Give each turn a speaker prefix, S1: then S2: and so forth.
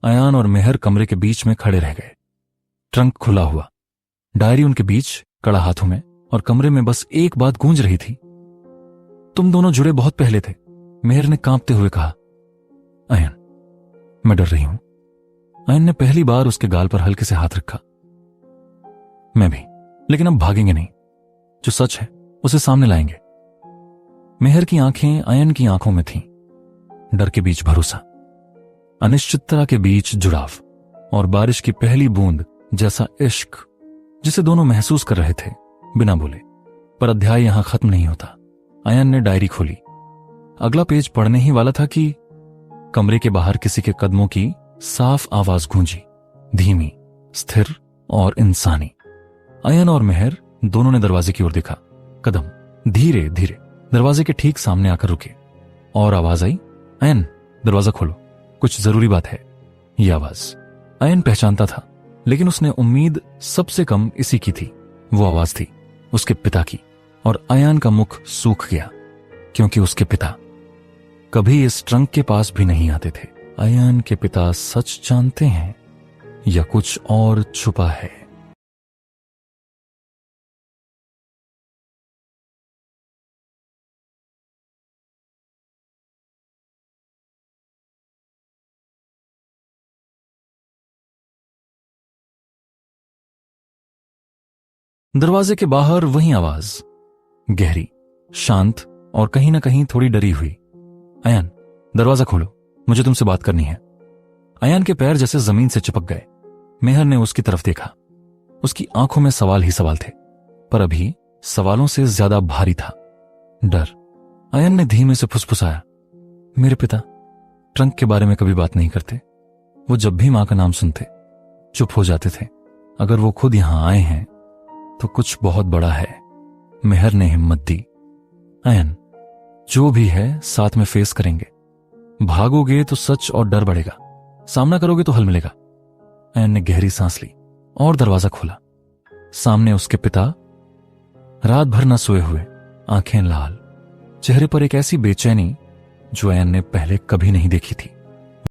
S1: अयान और मेहर कमरे के बीच में खड़े रह गए। ट्रंक खुला हुआ, डायरी उनके बीच, कड़ा हाथों में, और कमरे में बस एक बात गूंज रही थी। तुम दोनों जुड़े बहुत पहले थे, मेहर ने कांपते हुए कहा। अयन, मैं डर रही हूं। अयन ने पहली बार उसके गाल पर हल्के से हाथ रखा। मैं भी, लेकिन अब भागेंगे नहीं। जो सच है उसे सामने लाएंगे। मेहर की आंखें अयन की आंखों में थीं। डर के बीच भरोसा, अनिश्चितता के बीच जुड़ाव, और बारिश की पहली बूंद जैसा इश्क जिसे दोनों महसूस कर रहे थे बिना बोले। पर अध्याय यहां खत्म नहीं होता। अयन ने डायरी खोली। अगला पेज पढ़ने ही वाला था कि कमरे के बाहर किसी के कदमों की साफ आवाज गूंजी, धीमी, स्थिर और इंसानी। अयन और मेहर दोनों ने दरवाजे की ओर देखा। कदम धीरे धीरे दरवाजे के ठीक सामने आकर रुके, और आवाज आई, अयन दरवाजा खोलो, कुछ जरूरी बात है। यह आवाज अयन पहचानता था, लेकिन उसने उम्मीद सबसे कम इसी की थी। वो आवाज थी उसके पिता की, और अयन का मुख सूख गया, क्योंकि उसके पिता कभी इस ट्रंक के पास भी नहीं आते थे। अयन के पिता सच जानते हैं या कुछ और छुपा है? दरवाजे के बाहर वही आवाज, गहरी, शांत और कहीं ना कहीं थोड़ी डरी हुई। अयन दरवाजा खोलो, मुझे तुमसे बात करनी है। अयन के पैर जैसे जमीन से चिपक गए। मेहर ने उसकी तरफ देखा। उसकी आंखों में सवाल ही सवाल थे, पर अभी सवालों से ज्यादा भारी था डर। अयन ने धीमे से फुसफुसाया, मेरे पिता ट्रंक के बारे में कभी बात नहीं करते। वो जब भी मां का नाम सुनते चुप हो जाते थे। अगर वो खुद यहां आए हैं तो कुछ बहुत बड़ा है। मेहर ने हिम्मत दी। अयन, जो भी है साथ में फेस करेंगे। भागोगे तो सच और डर बढ़ेगा, सामना करोगे तो हल मिलेगा। अयन ने गहरी सांस ली और दरवाजा खोला। सामने उसके पिता, रात भर न सोए हुए, आंखें लाल, चेहरे पर एक ऐसी बेचैनी जो अयन ने पहले कभी नहीं देखी थी।